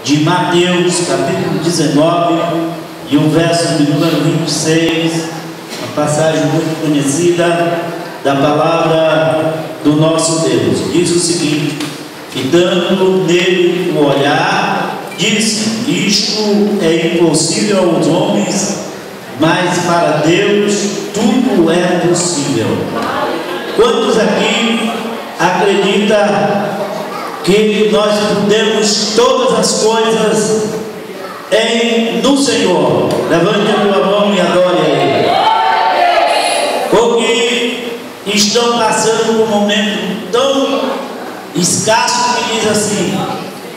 de Mateus, capítulo 19, e o verso de número 26, uma passagem muito conhecida da palavra do nosso Deus. Diz o seguinte: fitando nele o olhar, disse: isto é impossível aos homens, mas para Deus tudo é possível. Quantos aqui acreditam que nós podemos todas as coisas no Senhor? Levante a tua mão e adore a Ele. Porque estão passando por um momento tão escasso que diz assim: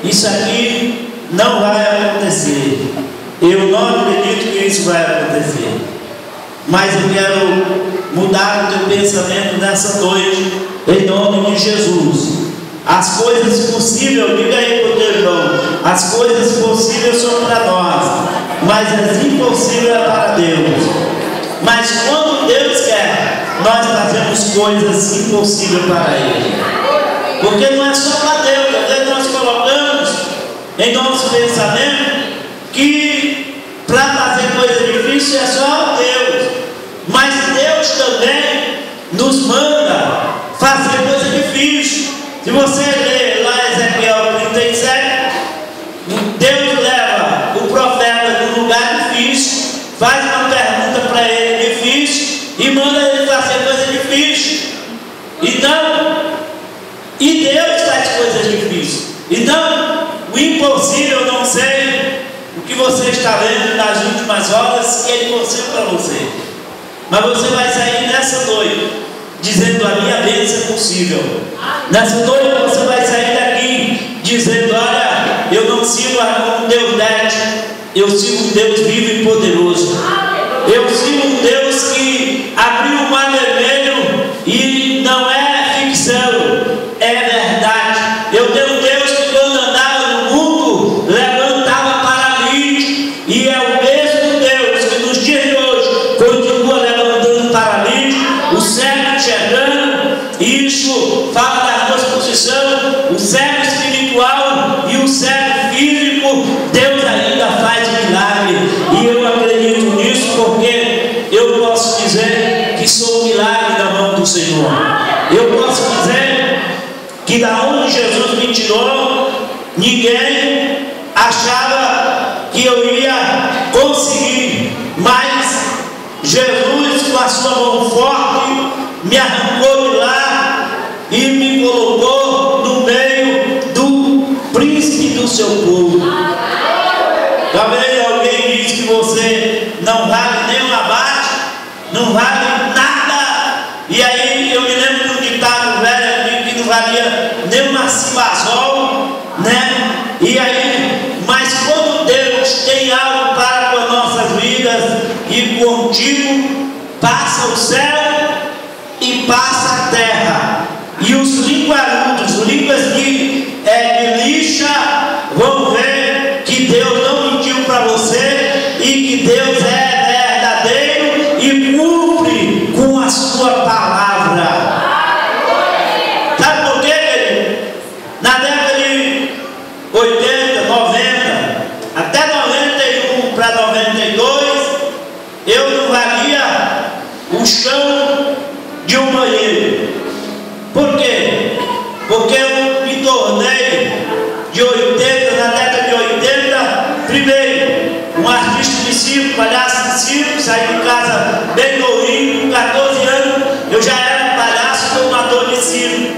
isso aqui não vai acontecer. Eu não acredito que isso vai acontecer. Mas eu quero mudar o teu pensamento nessa noite, em nome de Jesus. As coisas possíveis, diga aí para o teu irmão, as coisas possíveis são para nós, mas as impossíveis é para Deus. Mas quando Deus quer, nós fazemos coisas impossíveis para Ele. Porque não é só para Deus. Às vezes nós colocamos em nosso pensamento que para fazer coisa difícil é só Deus. Mas Deus também nos manda fazer coisa difícil. Se você ler lá Ezequiel 37, Deus leva o profeta num lugar difícil, faz uma pergunta para ele difícil e manda ele fazer coisa difícil. Então, e Deus faz coisas difíceis. Então, o impossível, eu não sei o que você está vendo nas últimas horas que é impossível para você, mas você vai sair nessa noite dizendo: a minha bênção é possível. Nessa noite você vai sair daqui dizendo: olha, eu não sigo um Deus débil, eu sigo um Deus vivo e poderoso. Eu sigo um Deus que abriu o mar vermelho e não é ficção, é verdade. Eu tenho um Deus que quando andava no mundo levantava paralítico, e é o mesmo Deus que nos dias de hoje continua levantando paralítico, o cego enxergando. Isso fala da nossa posição, o cego espiritual e o cego físico. Deus ainda faz milagre, e eu acredito nisso, porque eu posso dizer que sou o milagre da mão do Senhor. Eu posso dizer que da onde Jesus me tirou, ninguém achava que eu ia conseguir, mas Jesus, com a sua mão forte, me arrancou de lá e me colocou no meio do príncipe do seu povo. Talvez alguém diz que você não vale nem um abate, não vale nada, e aí eu me lembro de um ditado velho que não valia nem uma cibazol, né? E aí, mas quando Deus tem algo para com as nossas vidas, e contigo passa o céu e passa a terra, e os linguarudos, línguas de lixa, vão ver que Deus não mentiu para você, e que Deus é verdadeiro e cumpre com a sua palavra. Sabe por quê, querido? Na década de 80, 90, até 91 para 92, eu não valia o chão de um banheiro. Por quê? Porque eu me tornei de 80, na década de 80, primeiro um artista de circo, palhaço de circo. Saí de casa bem novinho, com 14 anos eu já era palhaço, como ator de circo.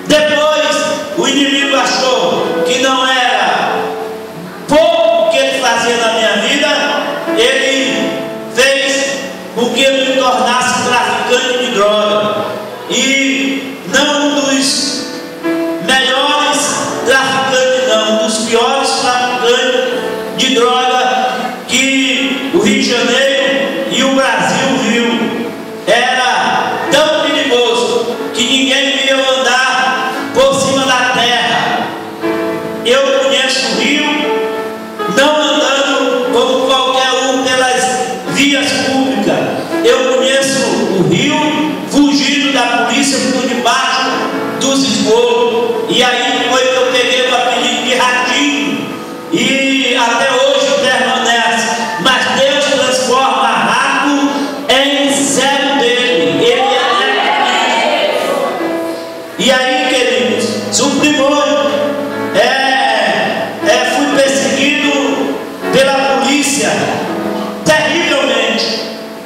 Depois o inimigo achou que não era pouco que ele fazia na minha vida, ele fez com que eu me tornasse traficante de droga, e não um dos melhores traficantes, não, um dos piores traficantes de droga que o Rio de Janeiro e o Brasil viu. Era tão perigoso e até hoje permanece, mas Deus transforma rato em servo dele. Ele é eterno. E aí, queridos, suprimou, fui perseguido pela polícia terrivelmente,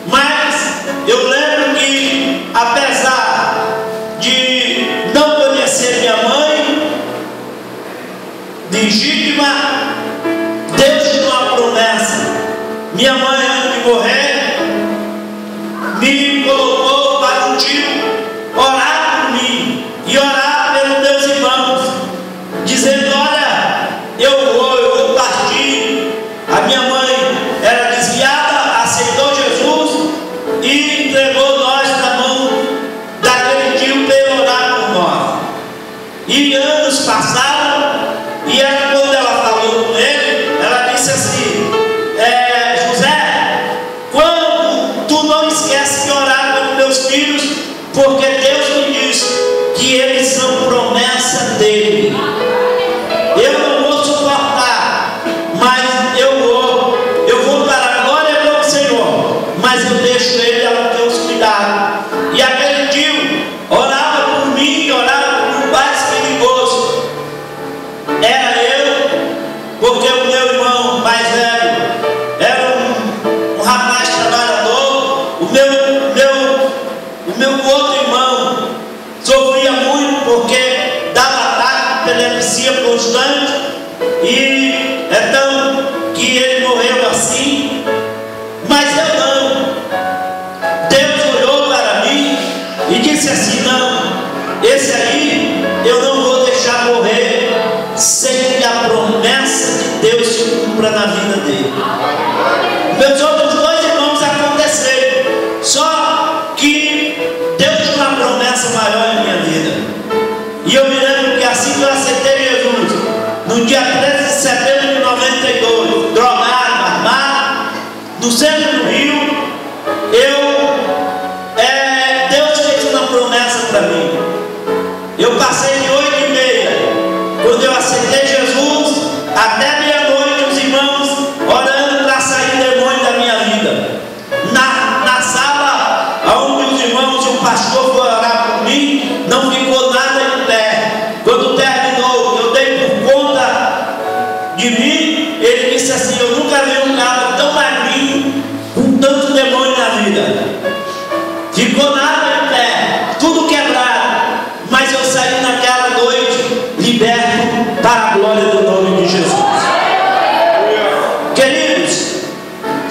mas eu lembro que, apesar de não conhecer minha mãe legítima, Deus tinha uma promessa. Minha mãe, antes de morrer, me colocou para um tio orar por mim e orar pelos meus irmãos, dizendo: olha, eu vou partir. A minha mãe era desviada, aceitou Jesus e entregou nós na mão daquele tio para ele orar por nós. E anos passaram, e quando ela falou com ele, ela disse assim: José, quando tu não esquece de orar pelos meus filhos, porque Deus me diz que eles são promessa dele. Eu não vou suportar, mas eu vou para a glória do Senhor, mas eu deixo ele a Deus cuidar. E aquele tio orava por mim, orava por um mais perigoso. Era eu, porque o meu irmão mais velho era um rapaz trabalhador. O meu outro irmão sofria muito porque dava ataque de epilepsia constante, e então que ele morreu assim. Mas eu não. Deus olhou para mim e disse assim: não, esse aí eu não vou deixar morrer sem que a promessa de Deus se cumpra na vida dele. Meus outros dois irmãos aconteceram, só que Deus tinha uma promessa maior em minha vida. E eu me lembro que assim que eu aceitei Jesus, no dia 13 de setembro de 92, drogado, armado, no centro do Rio, Deus fez uma promessa para mim. Eu passei de 8h30, quando eu aceitei Jesus, até meia-noite, os irmãos orando para sair demônio da minha vida. Na sala onde os irmãos e o pastor foram orar por mim, não ficou nada em pé. Quando terminou, eu dei por conta de mim. Ele disse assim: eu nunca vi um cara tão magrinho, com tanto demônio na vida. Ficou nada em pé, tudo quebrado, mas eu saí naquela noite liberto para a glória do nome de Jesus. Queridos,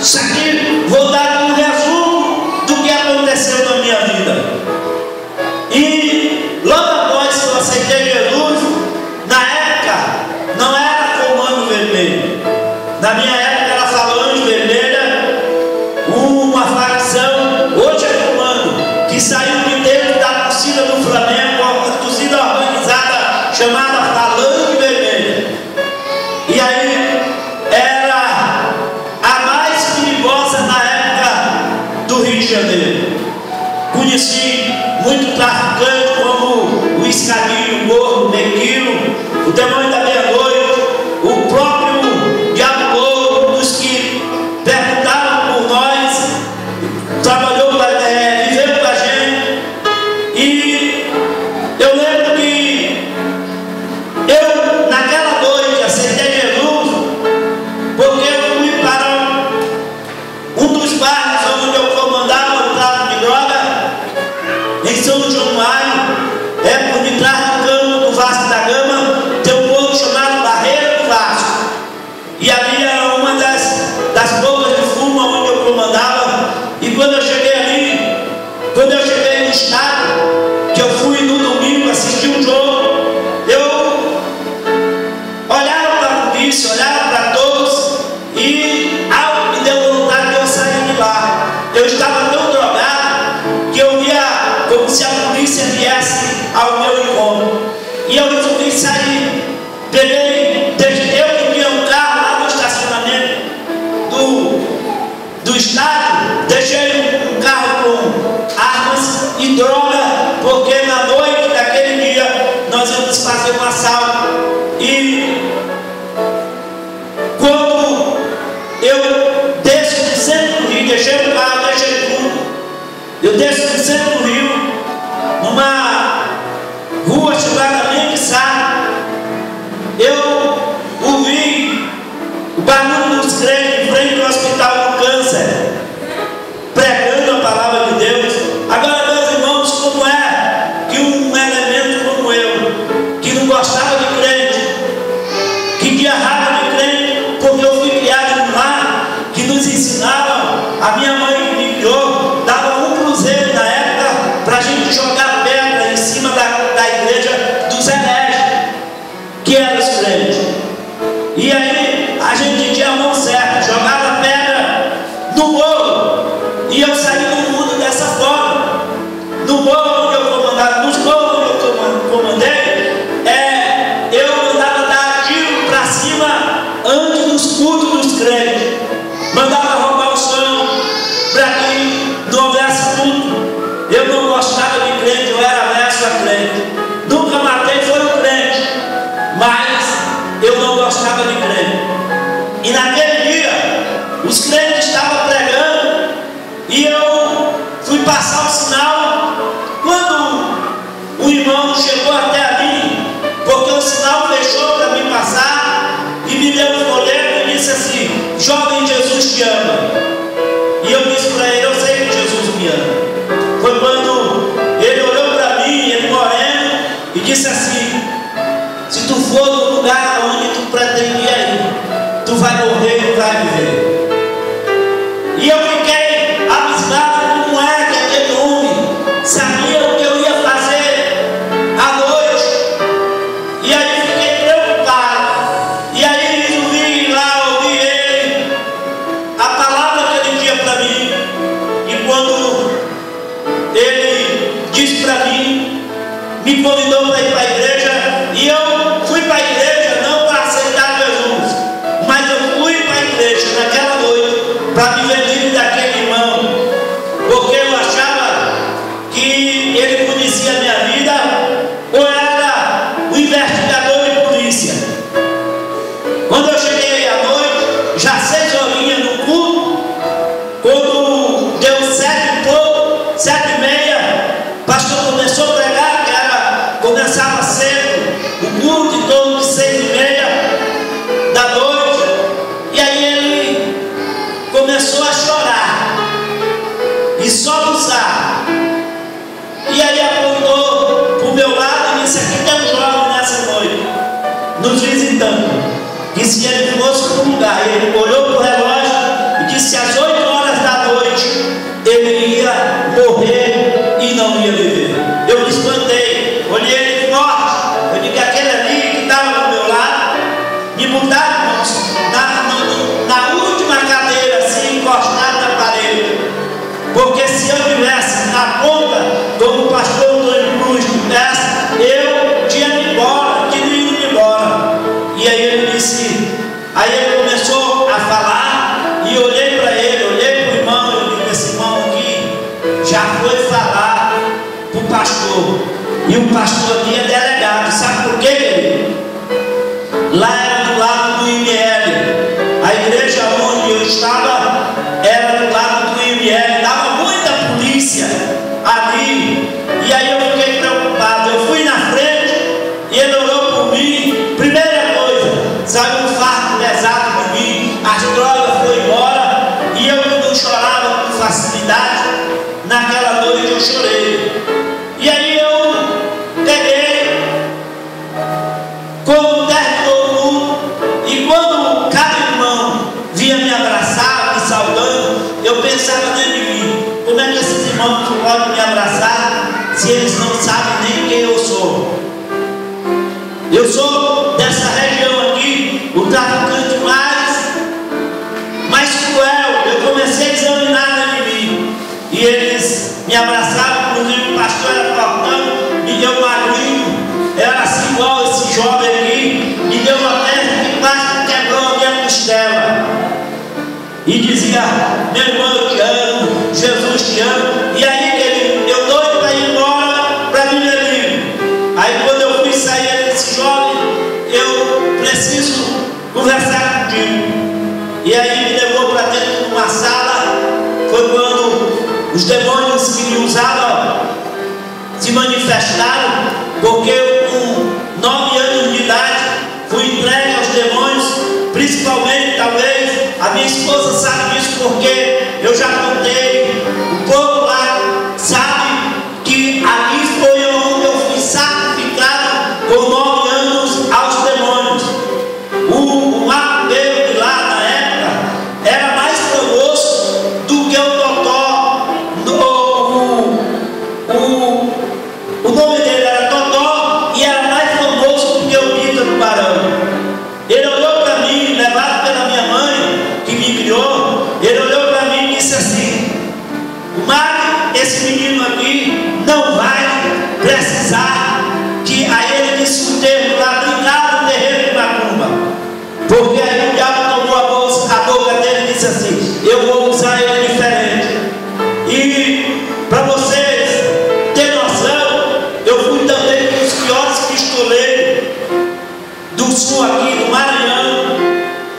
isso aqui vou dar um resumo do que aconteceu na minha vida. E logo após que eu aceitei Jesus, na época não era comando vermelho, na minha época era falange vermelha, uma facção, hoje é comando, que saiu de dentro da torcida do Flamengo, uma torcida organizada chamada Falange Vermelha. E aí era a mais perigosa na época do Rio de Janeiro. Conheci muito traficante como o Escadinho, o Gordo, o Nequilo, o Demônio da Meia-Noite, o próprio Diabo Louro, dos que perguntavam por nós, trabalhou, viveu com a gente. E eu lembro que eu, naquela noite, aceitei Jesus, porque eu fui para um dos bairros onde eu comandava o tráfico de droga, em São João Maio, por detrás do campo do Vasco da Gama, tem um povo chamado Barreira do Vasco. E ali era uma das bocas de fumo onde eu comandava. E quando eu cheguei ali, quando eu cheguei no estádio, que eu fui no domingo assistir um jogo, eu olhava para a polícia, olhava para todos, e algo me deu vontade de eu sair de lá. Eu estava tão drogado que eu via como se a polícia viesse ao meu encontro. E eu resolvi sair. Eu que tinha um carro lá no estacionamento do estádio, deixei um carro com armas e droga, porque na noite daquele dia nós íamos fazer um assalto. E tinha a mão certa, jogava pedra no morro, e eu saí do mundo dessa forma. No morro onde eu comandava, nos morros onde eu comandei, eu mandava dar tiro para cima antes dos cultos dos crentes, mandava roubar o som para que não houvesse culto. Eu não gostava de crente, eu era averso a crente. Nunca matei, foi um crente, mas eu não gostava de crente. E naquele dia, os crentes estavam pregando, e eu fui passar o sinal, quando o irmão chegou até a mim, porque o sinal fechou para me passar, e me deu um folheto e disse assim: jovem, Jesus te ama. E eu disse para ele: eu sei que Jesus me ama. Foi quando ele olhou para mim, ele morrendo, e disse assim: se tu for no lugar onde tu pretendia ir, tu vai morrer e não vai viver. E eu fiquei abismado, como é que aquele homem sabia o que eu ia fazer à noite. E aí fiquei preocupado, e aí resolvi ir lá ouvir ele, a palavra que ele tinha para mim. E quando ele disse para mim, me convidou para ir para a igreja, e eu fui para a igreja não para aceitar Jesus, mas eu fui para a igreja naquela noite para me ver livre daquele irmão, porque eu achava que ele conhecia a minha vida, ou era o investigador de polícia. Quando eu cheguei à noite, já 6 horinhas no culto, quando deu 7 e pouco, 7h30, o pastor começou a pregar, começava cedo, o culto em torno de 6h30 da noite, e aí ele começou a chorar e soluçar, e aí apontou para o meu lado e disse: aqui tem um jovem nessa noite nos visitando, que se ele fosse para um lugar, ele olhou para o relógio e disse: às 8 horas da noite ele ia morrer e não ia viver. Eu me espantei, olhei ele forte, eu digo: aquele ali que estava do meu lado, me botaram na última cadeira, assim, encostado na parede, porque se eu tivesse na ponta, como o pastor Antônio Cruz dissesse, eu tinha ido embora, tinha ido embora. E aí ele disse, aí ele começou a falar, e eu olhei para ele, olhei para o irmão, eu digo: esse irmão aqui já foi falar para o pastor, e o pastor aqui é delegado. Sabe por quê, querido? Lá era do lado do IML, a igreja onde eu estava era do lado do IML, dava muita polícia ali, e aí eu fiquei preocupado. Eu fui na frente, e ele orou por mim. Primeira coisa, saiu um fardo pesado de mim, as drogas foram embora, e eu não chorava com facilidade. Naquela noite eu chorei, e aí eu peguei, quando terminou o culto, e quando cada irmão vinha me abraçar, me saudando, eu pensava dentro de mim: como é que esses irmãos podem me abraçar se eles não sabem nem quem eu sou? Eu sou dessa região aqui, o traficante mais cruel. Eu comecei a examinar dentro de mim, e eles me abraçaram. Inclusive o pastor era faltando, me deu um magrinho, era assim igual esse jovem aqui, me deu uma perna que quase quebrou a minha costela, e dizia: meu irmão, eu te amo, Jesus te ama. E aí, querido, eu doido para ir embora para me ver livre. Aí quando eu fui sair desse jovem, eu preciso conversar contigo. E aí me levou para dentro de uma sala. Foi quando os demônios que me usavam se manifestaram, porque eu, com 9 anos de idade, fui entregue aos demônios. Principalmente, talvez, a minha esposa sabe disso, porque eu já contei. O povo lá sabe que ali foi onde eu fui sacrificado com 9 anos aos demônios. O macumbeiro de lá, na época, era mais famoso do que o Totó. O nome dele era Totó, e era mais famoso do que o Pita do Barão. Ele olhou para mim, levado pela minha mãe,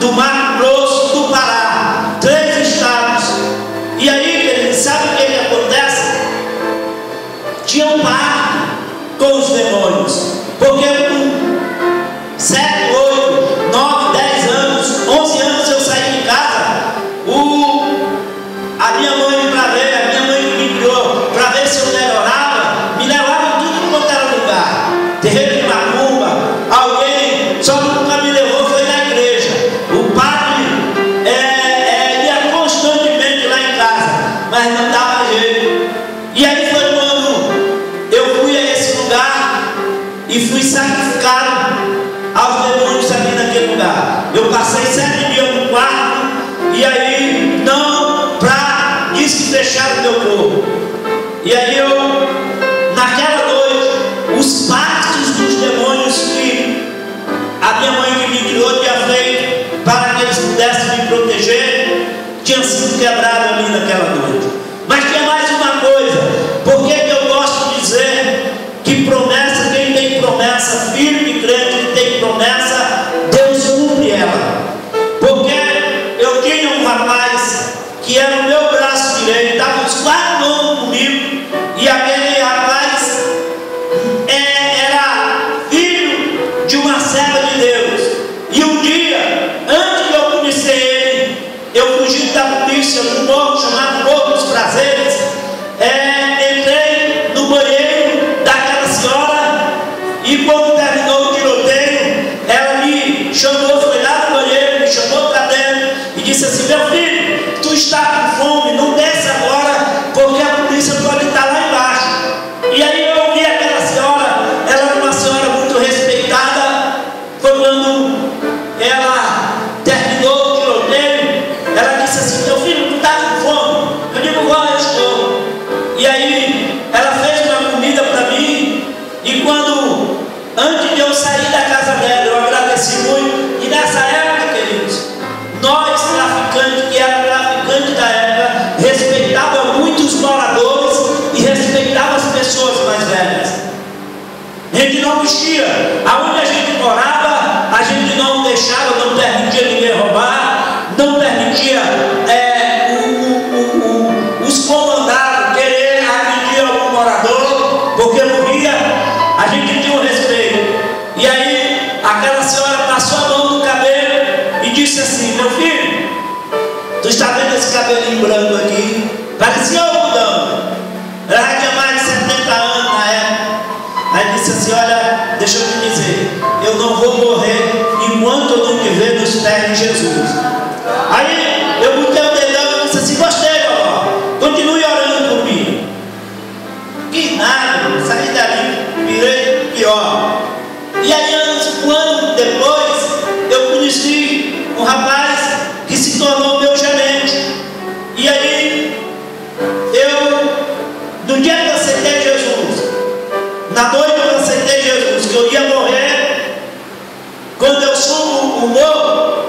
do Mato Grosso, do Pará, 3 estados. E aí, queridos, sabe o que acontece? Tinha um pacto com os demônios, porque com 7, 8, 9, 10 anos, 11 anos eu saí de casa, a minha mãe para ver, a minha mãe que me criou, para ver se eu melhorava, me levava em tudo quanto era lugar, terreiro de macumba, alguém só nunca me levou, foi na igreja. O padre ia constantemente lá em casa, mas não dava jeito. E aí foi quando eu fui a esse lugar e fui sacrificado aos demônios ali naquele lugar. Eu passei 7 dias no quarto, e aí não, disse que fecharam o meu corpo. E aí naquela noite, os pactos dos demônios que a minha mãe que me criou tinha feito para que eles pudessem me proteger, tinham sido quebrados ali naquela noite. Mas tinha mais uma coisa. Por que eu gosto de dizer que promessa, quem tem promessa, firme e crente que tem promessa, Deus cumpre ela? Porque eu tinha um rapaz que era o meu braço direito, estava uns 4 anos comigo, e aquele rapaz era filho de uma serva de Deus. E um dia, antes de eu conhecer ele, eu fugi da polícia num morro chamado Morro dos Prazeres. Entrei no banheiro daquela senhora, e quando terminou o tiroteio, ela me chamou, foi lá no banheiro, me chamou para dentro e disse assim: meu filho, tu está com fome, não desce agora, porque a polícia pode estar lá embaixo. E aí eu ouvi aquela senhora, ela era uma senhora muito respeitada. Foi quando ela terminou o tiroteio, ela disse assim: meu filho, tu está com fome? Eu digo: vó, eu estou. E aí ela fez uma comida para mim, e quando, antes de eu sair da casa dela, eu agradeci muito. E nessa época, queridos, nós traficantes, que eram traficantes da época, respeitava muito os moradores e respeitava as pessoas mais velhas. A gente não mexia. Aonde a gente morava, a gente não deixava, não permitia ninguém roubar, não permitia os comandados querer agredir algum morador, porque morria. A gente tinha um respeito. E aí aquela senhora passou a mão no cabelo e disse assim: meu filho, tu está vendo esse cabelinho branco aqui? Parecia algodão. Ela já tinha mais de 70 anos na época. Aí disse assim: olha, deixa eu te dizer, eu não vou morrer enquanto eu não me ver nos pés de Jesus. Aí eu botei o dedão e disse assim: gostei, vovó, continue orando por mim. Que nada, saí dali, virei pior. E aí um ano depois, eu conheci um rapaz que se tornou meu gerente. E aí no dia que eu aceitei Jesus, na noite que eu aceitei Jesus, que eu ia morrer, quando eu subo o morro,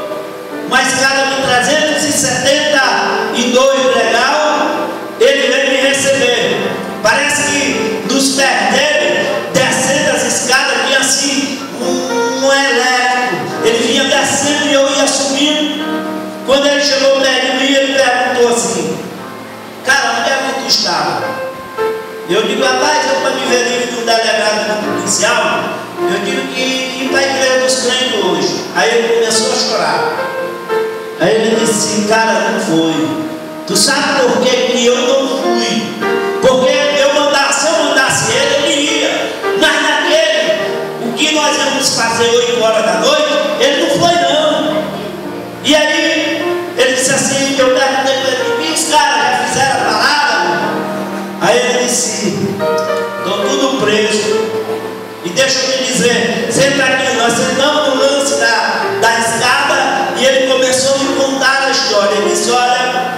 uma escada de 372 legal, ele veio me receber. Parece que nos pés dele, descendo as escadas, tinha assim um elétrico. Ele vinha descendo e eu ia subindo. Quando ele chegou perto de mim, ele perguntou assim: cara, onde é que tu estava? Eu digo: rapaz, eu para me ver livre de um delegado do policial, eu tive que ir para a igreja dos crentes hoje. Aí ele começou a chorar. Aí ele disse: cara, não foi. Tu sabe por que eu não fui? Porque se eu mandasse ele ia. Mas naquele, o que nós íamos fazer 8 horas da noite, ele não foi não. E aí ele disse assim: eu perguntei para ele: os caras já fizeram a parada? Aí ele disse: estão tudo preso. E deixa eu te dizer, senta aqui, nós sentamos no lance da escada, e ele começou a me contar a história. Ele disse: olha,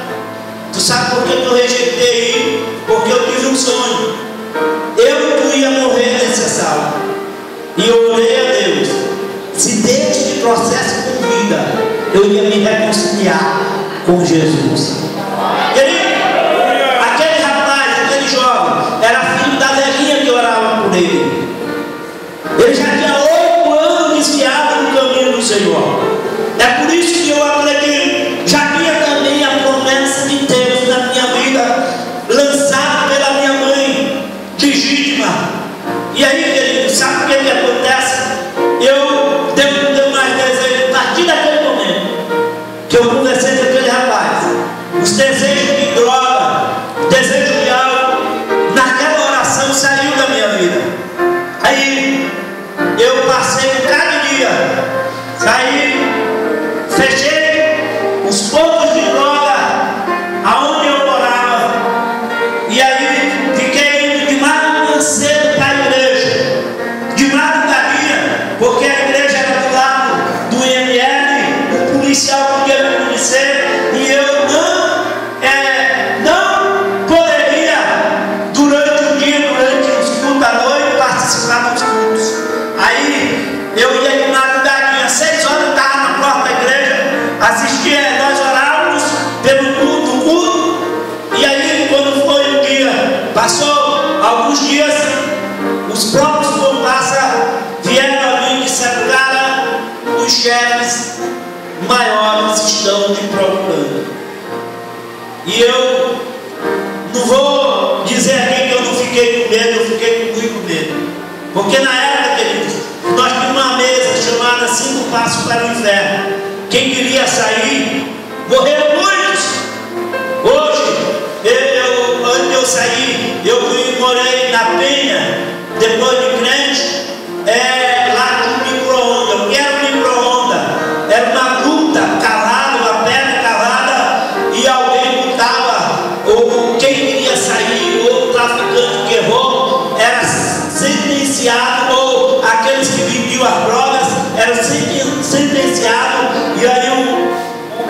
tu sabe por que eu rejeitei ir? Porque eu tive um sonho. Eu ia morrer nessa sala. E eu orei a Deus: se Deus me trouxesse com vida, eu ia me reconciliar com Jesus. Aquele rapaz, aquele jovem, era filho da velhinha que orava por ele. Ele já tinha 8 anos desviado no caminho do Senhor. É por isso que podia me conhecer e eu não poderia, durante o dia, durante os cultos à noite, participar dos cultos. Aí eu ia de madrugada, às 6 horas, estava na porta da igreja, assistia, nós orávamos pelo culto, e aí quando foi um dia, passou alguns dias, os próprios comparsas vieram a mim e disseram: cara, os chefes maiores estão te procurando. E eu não vou dizer aqui que eu não fiquei com medo, eu fiquei com muito medo. Porque na época, queridos, nós tínhamos uma mesa chamada 5 Passos para o Inferno. Quem queria sair, morreram muitos. Hoje, antes de eu sair, eu morei na Penha, depois de crente, lá de um micro-ondas. O que era um micro-ondas? Era uma gruta cavada, uma pedra cavada, e alguém botava, ou quem queria sair, ou o traficante que errou, era sentenciado, ou aqueles que vendiam as drogas eram sentenciados, e aí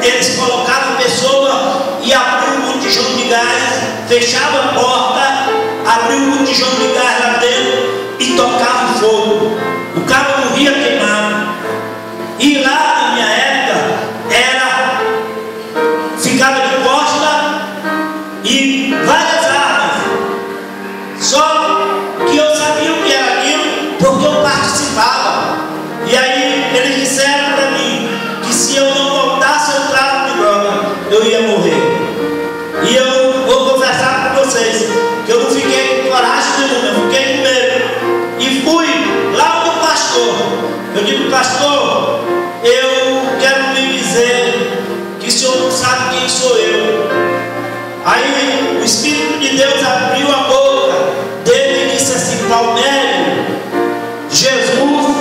eles colocavam a pessoa e abriam um botijão de gás, fechavam a porta, abriam um botijão de gás lá dentro e tocavam fogo. O cara morria queimado. E lá na minha época ficava de costa e várias armas. Só que eu sabia o que era aquilo porque eu participava. E aí eles disseram para mim que se eu não voltasse ao tráfico de droga, eu ia morrer. E eu vou conversar com vocês que eu não fiquei com coragem nenhuma, eu fiquei com medo. E fui lá no pastor. Eu digo: pastor, eu quero lhe dizer que o senhor não sabe quem sou eu. Aí o Espírito de Deus abriu a boca dele e disse assim: Palmério, Jesus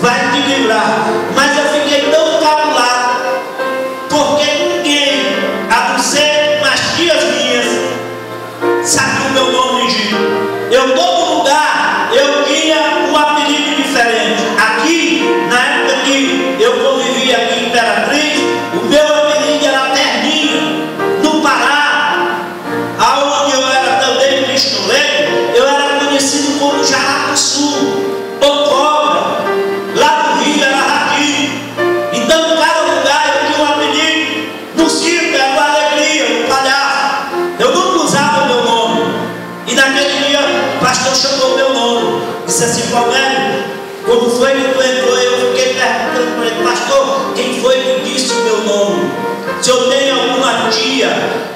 vai te livrar. Mas eu fiquei tão calado, porque ninguém, a não ser umas tias minhas, sabia o meu nome no Egito. Eu, todo lugar, eu tinha um apelido diferente. Aqui, na época que eu convivi aqui em Imperatriz, o meu apelido era Perninha. No Pará, aonde eu era também pistoleiro, eu era conhecido como Jaracuçu ou Cobra. Lá no Rio era Ratinho. Então, em cada lugar eu tinha um apelido. No circo era uma alegria, um palhaço. Eu nunca usava o meu nome. E naquele dia o pastor chamou o meu nome. Disse assim: Palmério, como foi que tu entrou? Eu fiquei perguntando para ele: pastor, quem foi que disse o meu nome? Se eu tenho alguma tia,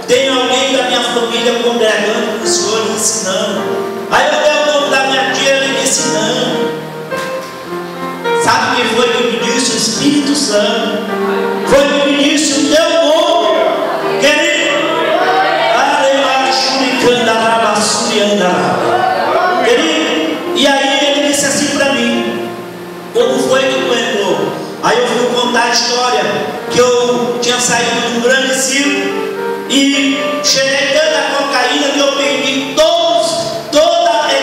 tem alguém da minha família congregando com os senhores, ensinando. Aí eu dei o nome da minha tia, ele disse: não. Sabe quem foi que me disse? O Espírito Santo. Foi que me disse o teu nome, querido. Querido, e aí ele disse assim para mim: como foi que tu entrou? Aí eu fui contar a história que eu tinha saído de um grande circo e cheguei tanta cocaína que eu perdi todo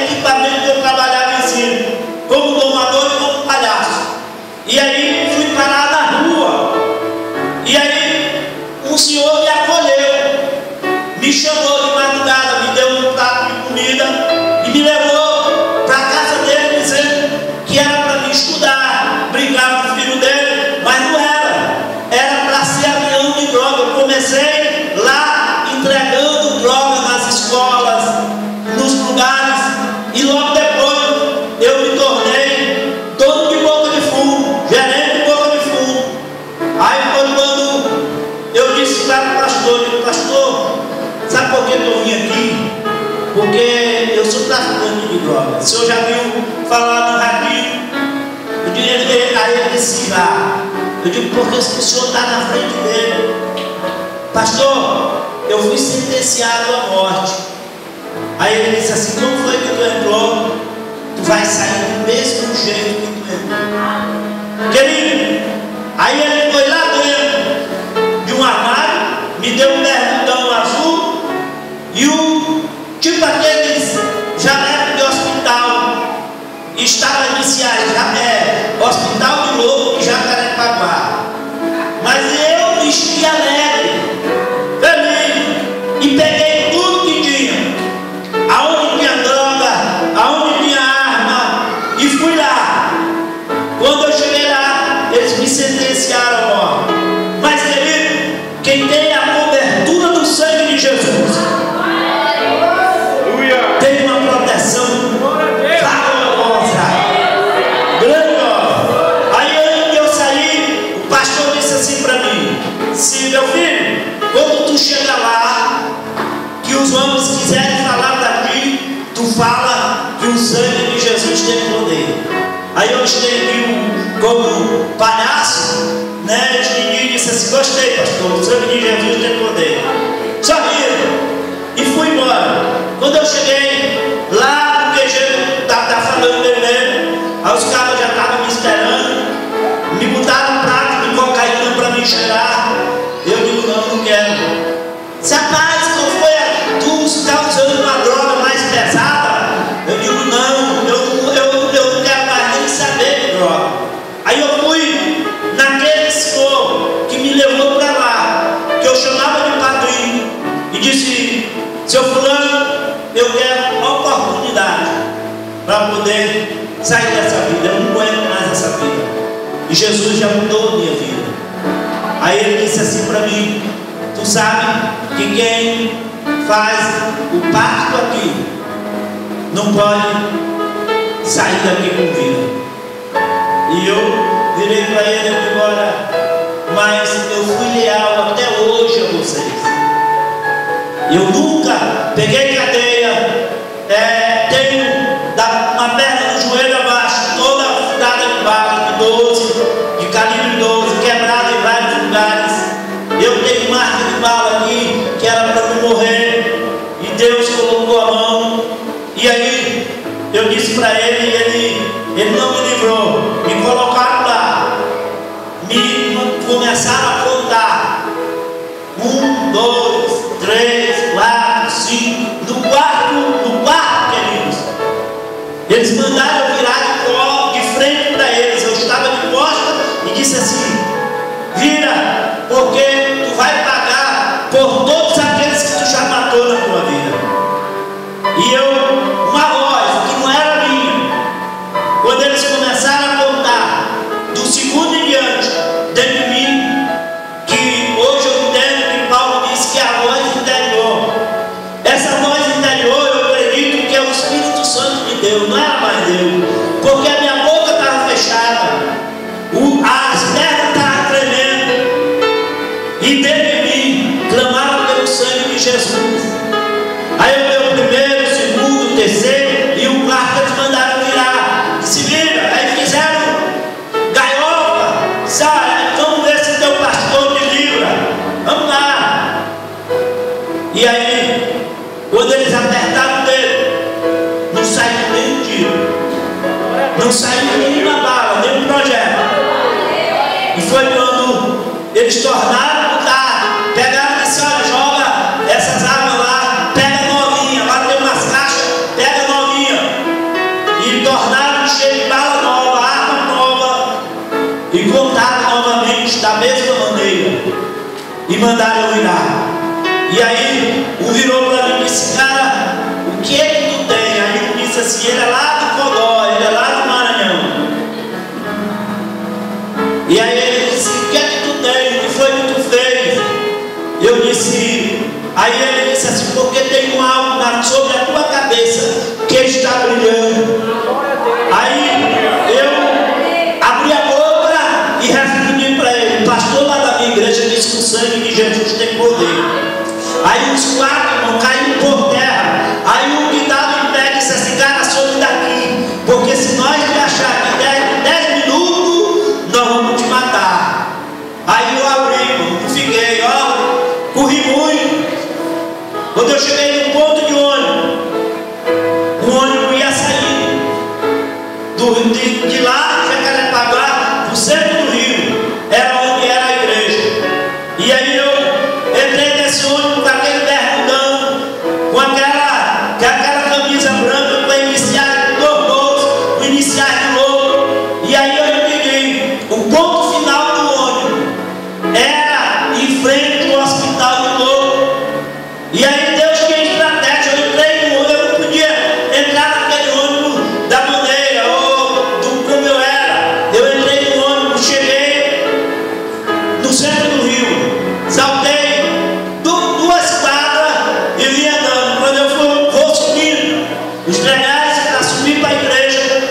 equipamento que eu trabalhava em circo, como domador e como palhaço. E aí fui parar na rua. E aí um senhor me acolheu, me chamou de madrugada, me deu um prato de comida e me levou para a casa dele, dizendo que era para me estudar, brigar com o filho dele, mas não era. Era para ser avião de droga. Eu comecei lá entregando droga nas escolas, nos lugares, e logo depois eu me tornei dono de boca de fumo, gerente de boca de fumo. Aí foi quando eu disse para o pastor: pastor, sabe por que eu vim aqui? Porque eu sou traficante de droga. O senhor já viu falar no Ratinho? Aí ele disse: já. Eu digo: porque o senhor está na frente dele. Pastor, eu fui sentenciado à morte. Aí ele disse assim: como foi que tu entrou? Tu vai sair do mesmo jeito que tu entrou. Querido, aí ele foi lá dentro de um armário, me deu um bermudão azul e tipo aqueles jalecos de hospital. Estava iniciais, Hospital de Lobo e Jacarepaguá. Mas eu os homens quiserem falar daqui, tu fala que o sangue de Jesus tem poder. Aí eu esteja aqui como palhaço, né? Os meninos disseram assim: gostei, pastor, o sangue de Jesus tem poder. Sorriram e fui embora. Quando eu cheguei lá no QG, estava falando primeiro, aí os caras já estavam me esperando, me botaram um prato de cocaína para me cheirar. Eu digo: não quero. Se rapaz, qual foi? Tu está usando uma droga mais pesada? Eu digo: não, eu não quero mais nem saber de droga. Aí eu fui naquele senhor que me levou para lá, que eu chamava de padrinho, e disse: seu fulano, eu quero uma oportunidade para poder sair dessa vida. Eu não aguento mais essa vida. E Jesus já mudou a minha vida. Aí ele disse assim para mim: tu sabe que quem faz o pacto aqui não pode sair daqui com vida. E eu virei para ele: eu fui embora, mas eu fui leal até hoje a vocês. Eu nunca peguei cadeia, tenho uma perna no joelho abaixo, toda furada de bala, de calibre 12, quebrada em vários lugares. Eu tenho marca de bala aqui, que era para me morrer, e Deus colocou a mão. E aí eu disse para ele, e ele não me livrou. Me colocaram lá, começaram a contar: 1, 2, 3, 4, 5. No quarto, queridos, eles mandaram eu virar de frente para eles. Eu estava de costas e disse assim: vira, porque tu vai pagar por todos aqueles que tu já matou na tua vida. E uma voz que não era minha, quando eles começaram a contar do segundo em diante dentro de mim, que hoje eu entendo que Paulo disse que é a voz interior. Essa voz interior, eu acredito que é o Espírito Santo de Deus, não era mais Deus, porque a minha boca estava fechada, as pernas estavam tremendo, e dentro de mim clamaram pelo sangue de Jesus. Aí eu dei o primeiro, o segundo, o terceiro e o quarto. Eles mandaram virar, se vira. Aí fizeram gaiola, sabe? Vamos ver se teu pastor te livra, vamos lá. E aí, quando eles apertaram o dedo, não saiu nem um tiro, não saiu nenhuma bala, nem um projeto. E foi quando eles tornaram a botar, pegaram e disse: olha, joga essas armas lá, pega novinha, lá tem umas caixas, pega novinha. E tornaram cheio de bala nova, arma nova, e contaram novamente da mesma maneira, e mandaram eu virar. E aí um virou para mim e disse: cara, o que é que tu tem? Aí eu disse assim: ele é lá do Codó, ele é lá do Maranhão. E aí ele disse: o que é que tu tem? O que foi que tu fez? Eu disse, aí ele disse assim: porque tem algo sobre a tua cabeça que está brilhando. Aí eu abri a boca e respondi para ele: pastor lá da minha igreja disse que o sangue de Jesus tem poder. Aí os quatro irmãos caíram por terra. Aí um que estava em pé disse assim: cara, some daqui, porque se nós te achar que 10 minutos, nós vamos te matar. Aí eu abri, não fiquei, corri muito. Quando eu cheguei no ponto de ônibus, o ônibus ia sair de lá, Jacarepaguá, pro centro do Rio, era onde era a igreja. E aí eu entrei nesse ônibus com aquele bermudão, com aquela camisa branca, com iniciais de 2 bolsos, com iniciais de louro. E aí eu peguei o ponto final do ônibus, era em frente ao hospital de Louro. E aí Deus tinha estratégia. Eu entrei no ônibus, eu não podia entrar naquele ônibus da maneira como eu era. Eu entrei no ônibus, cheguei no centro do Rio, saltei 2 quadras e vim andando. Quando eu vou subindo os degraus para subir para a igreja,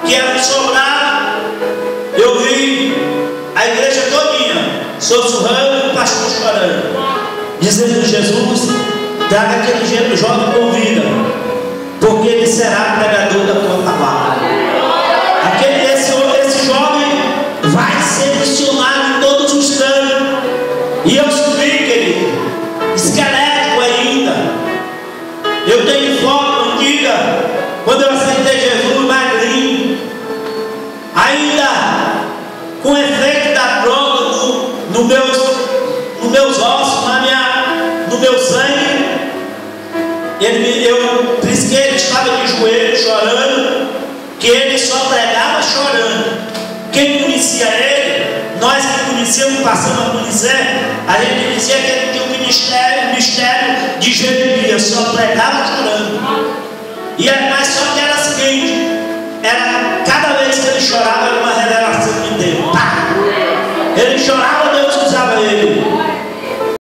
que era um sobrado, eu vi a igreja todinha sussurrando e o pastor chorando, dizendo: Jesus, traga aquele jovem com vida, porque ele será pregador da tua palavra. Esse jovem vai ser missionário em todos os cantos. E eu subi, querido, esquelético ainda. Eu tenho foto antiga, quando eu aceitei Jesus, magrinho, ainda com efeito da droga nos meus ossos, no meu sangue. Por isso que ele estava de joelho chorando, que ele só pregava chorando. Quem conhecia ele, nós que conhecíamos, passamos a conhecer, a gente dizia que ele tinha um mistério de Jeremias, só pregava chorando. Mas só